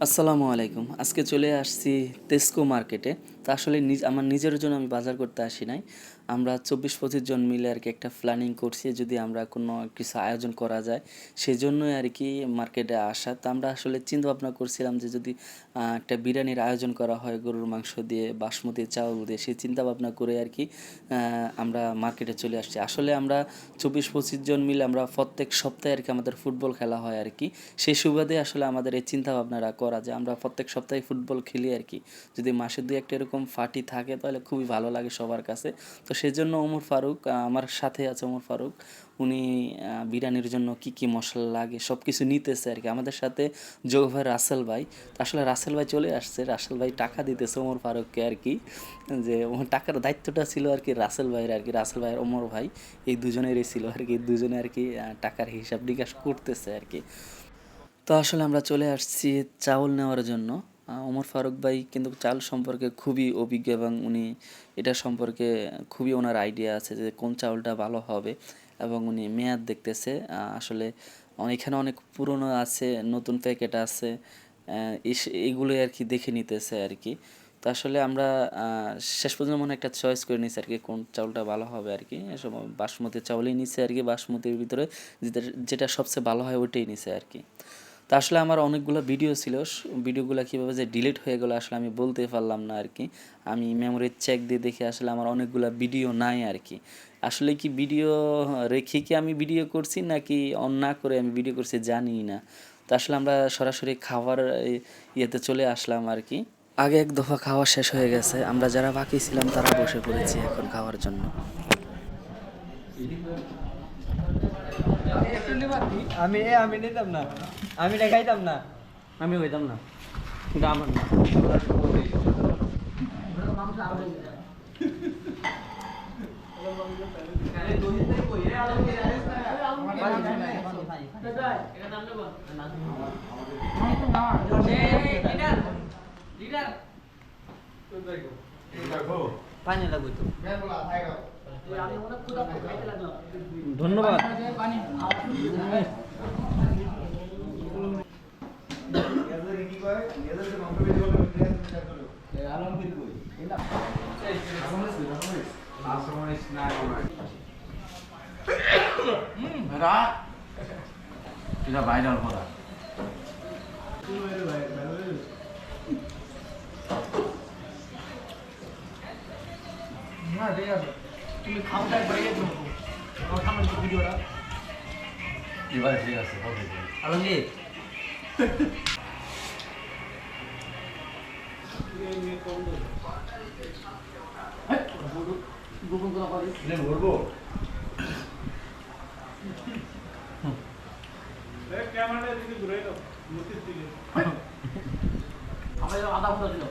আসসালামু আলাইকুম। আজকে চলে আসছি তেস্কো মার্কেটে। তো আসলে আমার নিজের জন্য আমি বাজার করতে আসি নাই। আমরা ২৪-২৫ জন মিলে আরকি একটা প্ল্যানিং করছি যদি আমরা কোনো কিছু আয়োজন করা যায়, সেজন্যই আরকি মার্কেটে আসা। তো আমরা আসলে চিন্তা ভাবনা করছিলাম যে যদি একটা বিরিয়ানির আয়োজন করা হয় গরুর মাংস দিয়ে, বাসমতি চাউল দিয়ে, সেই চিন্তা ভাবনা করে আরকি আমরা মার্কেটে চলে আসছি। আসলে আমরা ২৪-২৫ জন মিলে আমরা প্রত্যেক সপ্তাহে আরকি আমাদের ফুটবল খেলা হয় আরকি। সেই সুবাদে আসলে আমাদের এই চিন্তা ভাবনাটা করা যে আমরা প্রত্যেক সপ্তাহে ফুটবল খেলি আরকি। যদি মাসে ২-১ টা এরকম পার্টি থাকে তাহলে খুবই ভালো লাগে সবার কাছে। তো সেজন্য ওমর ফারুক আমার সাথে আছে ওমর ফারুক। উনি বিরিয়ানির জন্য কি মসলা লাগে সবকিছু নিতেছে আরকি। আমাদের সাথে যোগ ভাই রাসেল ভাই। তো আসলে রাসেল ভাই চলে আসছে। রাসেল ভাই টাকা দিতেছে ওমর ফারুককে আরকি। যে টাকার দায়িত্বটা ছিল আরকি রাসেল ভাইয়ের আরকি। রাসেল ভাইয়ের ওমর ভাই এই দুজনেরই ছিল আরকি। দুজনে আরকি টাকার হিসাব নিকাশ করতেছে আরকি। তো আসলে আমরা চলে আসছি চাউল নেওয়ার জন্য। ওমর ফারুক ভাই কিন্তু চাল সম্পর্কে খুবই অভিজ্ঞ এবং উনি এটা সম্পর্কে খুবই ওনার আইডিয়া আছে যে কোন চাউলটা ভালো হবে এবং উনি মেয়াদ দেখতেছে। আসলে এখানে অনেক পুরনো আছে, নতুন প্যাকেট আছে। এগুলোই আরকি দেখে নিতেছে আরকি। তো আসলে আমরা শেষ পর্যন্ত মনে হয় একটা চয়েস করে নিছি আরকি কোন চাউলটা ভালো হবে আরকি। এসব বাসমতি চাউলই নিছে আরকি। বাসমতির ভিতরে যেটা সবচেয়ে ভালো হয় ওইটাই নিছে আরকি। তো আসলে আমার অনেকগুলো ভিডিও ছিল। ভিডিওগুলা কিভাবে যে ডিলিট হয়ে গেলো আসলে আমি বলতে পারলাম না আরকি। আমি মেমোরি চেক দিয়ে দেখি আসলে আমার অনেকগুলা ভিডিও নাই আরকি। আসলে কি ভিডিও রেখে কি আমি ভিডিও করছি নাকি অন না করে আমি ভিডিও করছি জানিই না। তো আসলে আমরা সরাসরি খাবার ইয়েতে চলে আসলাম আরকি। আগে এক দফা খাওয়া শেষ হয়ে গেছে। আমরা যারা বাকি ছিলাম তারা বসে পড়েছি এখন খাওয়ার জন্য। আমি নিতাম না, আমি এটা খাইতাম না, আমি হইতাম না, কিন্তু আমার না। পানি লাগবে তো। ধন্যবাদ। এটা ভাইরাল করা তুমি খাওয়াটা বাইরে দেবো আমার সামনে ভিডিওটা এবারে ঠিক আছে আলমগীর বলবো ক্যামেরাটা দিকে ঘুরে দাও মতির দিকে আমাদের আধা ঘন্টা ছিল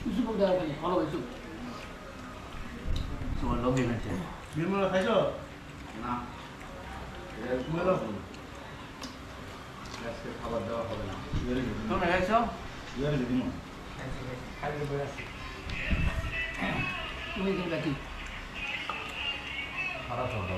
কিছু বলতে হবে ভালো হয়েছে তোমার লোক ইভেন্টে নির্মলা খাইছো না আজকে খাবার দেওয়া হবে না তোমরা গেছো তুমি কি খারাপ হবে